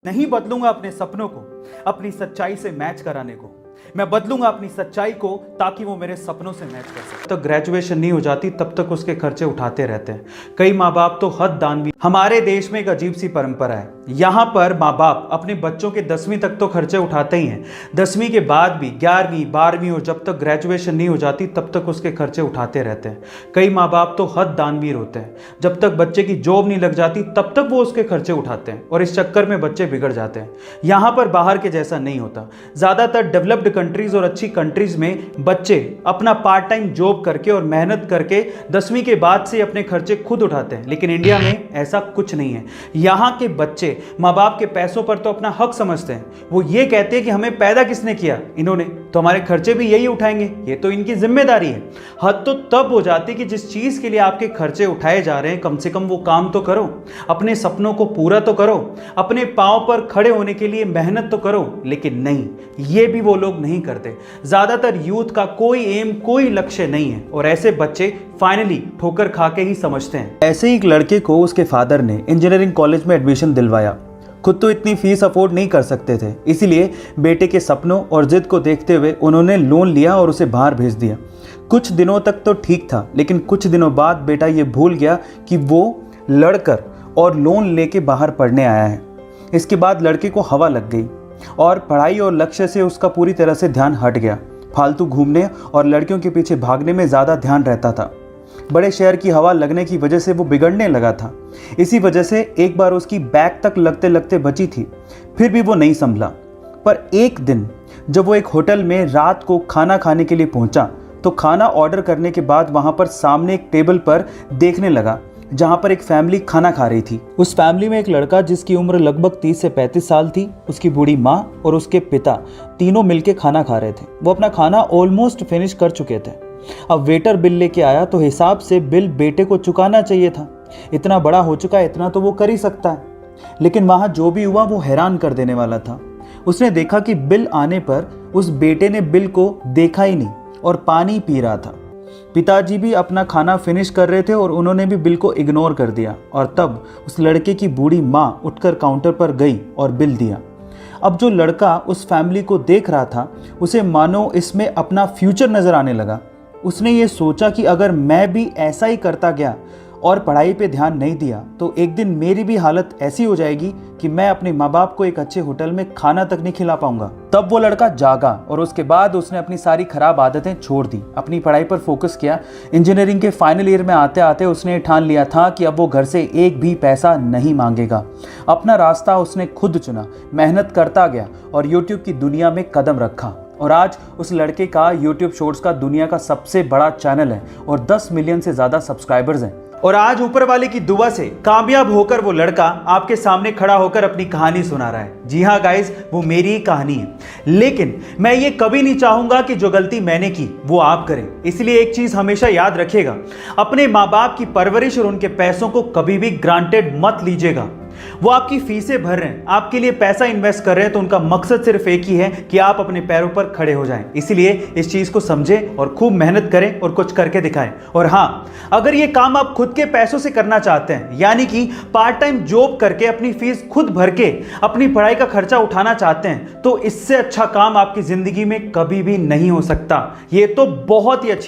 नहीं बदलूंगा अपने सपनों को अपनी सच्चाई से मैच कराने को। मैं बदलूंगा अपनी सच्चाई को ताकि वो मेरे सपनों से मैच कर सके। तब ग्रेजुएशन नहीं हो जाती तब तक उसके खर्चे उठाते रहते हैं। कई माँ बाप तो हद दानवी। हमारे देश में एक अजीब सी परंपरा है, यहाँ पर माँ बाप अपने बच्चों के 10वीं तक तो खर्चे उठाते ही हैं। 10वीं के बाद भी 11वीं 12वीं और जब तक ग्रेजुएशन नहीं हो जाती तब तक उसके खर्चे उठाते रहते हैं। कई माँ बाप तो हद दानवीर होते हैं, जब तक बच्चे की जॉब नहीं लग जाती तब तक वो उसके खर्चे उठाते हैं और इस चक्कर में बच्चे बिगड़ जाते हैं। यहाँ पर बाहर के जैसा नहीं होता। ज़्यादातर डेवलप्ड कंट्रीज और अच्छी कंट्रीज में बच्चे अपना पार्ट टाइम जॉब करके और मेहनत करके 10वीं के बाद से अपने खर्चे खुद उठाते हैं, लेकिन इंडिया में ऐसा कुछ नहीं है। यहाँ के बच्चे माँ बाप के पैसों पर तो अपना हक समझते हैं। वो ये कहते हैं कि हमें पैदा किसने किया, इन्होंने, तो हमारे खर्चे भी यही उठाएंगे, ये तो इनकी जिम्मेदारी है। हद तो तब हो जाती कि जिस चीज़ के लिए आपके खर्चे उठाए जा रहे हैं कम से कम वो काम तो करो, अपने सपनों को पूरा तो करो, अपने पाँव पर खड़े होने के लिए मेहनत तो करो। लेकिन नहीं, ये भी वो लोग नहीं करते। ज़्यादातर यूथ का कोई एम, कोई लक्ष्य नहीं है और ऐसे बच्चे फाइनली ठोकर खा के ही समझते हैं। ऐसे ही एक लड़के को उसके फादर ने इंजीनियरिंग कॉलेज में एडमिशन दिलवाया। खुद तो इतनी फीस अफोर्ड नहीं कर सकते थे, इसीलिए बेटे के सपनों और जिद को देखते हुए उन्होंने लोन लिया और उसे बाहर भेज दिया। कुछ दिनों तक तो ठीक था, लेकिन कुछ दिनों बाद बेटा ये भूल गया कि वो लड़कर और लोन लेके बाहर पढ़ने आया है। इसके बाद लड़के को हवा लग गई और पढ़ाई और लक्ष्य से उसका पूरी तरह से ध्यान हट गया। फालतू घूमने और लड़कियों के पीछे भागने में ज़्यादा ध्यान रहता था। बड़े शहर की हवा लगने की वजह से वो बिगड़ने लगा था। इसी वजह से एक बार उसकी बैग तक लगते लगते बची थी, फिर भी वो नहीं संभला। पर एक दिन जब वो एक होटल में रात को खाना खाने के लिए पहुंचा तो खाना ऑर्डर करने के बाद वहां पर सामने एक टेबल पर देखने लगा जहां पर एक फैमिली खाना खा रही थी। उस फैमिली में एक लड़का जिसकी उम्र लगभग 30 से 35 साल थी, उसकी बूढ़ी माँ और उसके पिता तीनों मिलकर खाना खा रहे थे। वो अपना खाना ऑलमोस्ट फिनिश कर चुके थे। अब वेटर बिल लेके आया तो हिसाब से बिल बेटे को चुकाना चाहिए था। इतना बड़ा हो चुका है, इतना तो वो कर ही सकता है। लेकिन वहां जो भी हुआ वो हैरान कर देने वाला था। उसने देखा कि बिल आने पर उस बेटे ने बिल को देखा ही नहीं और पानी पी रहा था। पिताजी भी अपना खाना फिनिश कर रहे थे और उन्होंने भी बिल को इग्नोर कर दिया और तब उस लड़के की बूढ़ी माँ उठकर काउंटर पर गई और बिल दिया। अब जो लड़का उस फैमिली को देख रहा था उसे मानो इसमें अपना फ्यूचर नजर आने लगा। उसने ये सोचा कि अगर मैं भी ऐसा ही करता गया और पढ़ाई पे ध्यान नहीं दिया तो एक दिन मेरी भी हालत ऐसी हो जाएगी कि मैं अपने माँ बाप को एक अच्छे होटल में खाना तक नहीं खिला पाऊंगा। तब वो लड़का जागा और उसके बाद उसने अपनी सारी खराब आदतें छोड़ दी, अपनी पढ़ाई पर फोकस किया। इंजीनियरिंग के फाइनल ईयर में आते आते उसने ठान लिया था कि अब वो घर से एक भी पैसा नहीं मांगेगा। अपना रास्ता उसने खुद चुना, मेहनत करता गया और यूट्यूब की दुनिया में कदम रखा। और आज उस लड़के का यूट्यूब शॉर्ट्स का दुनिया का सबसे बड़ा चैनल है और 10 मिलियन से ज़्यादा सब्सक्राइबर्स हैं। और आज ऊपर वाले की दुआ से कामयाब होकर वो लड़का आपके सामने खड़ा होकर अपनी कहानी सुना रहा है। जी हाँ गाइस, वो मेरी ही कहानी है। लेकिन मैं ये कभी नहीं चाहूंगा कि जो गलती मैंने की वो आप करें। इसलिए एक चीज हमेशा याद रखिएगा, अपने माँ बाप की परवरिश और उनके पैसों को कभी भी ग्रांटेड मत लीजिएगा। वो आपकी फीसें भर रहे हैं, आपके लिए पैसा इन्वेस्ट कर रहे हैं, तो उनका मकसद सिर्फ एक ही है कि आप अपने पैरों पर खड़े हो जाएं। इसलिए इस चीज को समझें और खूब मेहनत करें और कुछ करके दिखाएं। और हाँ, अगर ये काम आप खुद के पैसों से करना चाहते हैं, यानी कि पार्ट टाइम जॉब करके अपनी फीस खुद भर के अपनी पढ़ाई का खर्चा उठाना चाहते हैं, तो इससे अच्छा काम आपकी जिंदगी में कभी भी नहीं हो सकता। ये तो बहुत ही अच्छी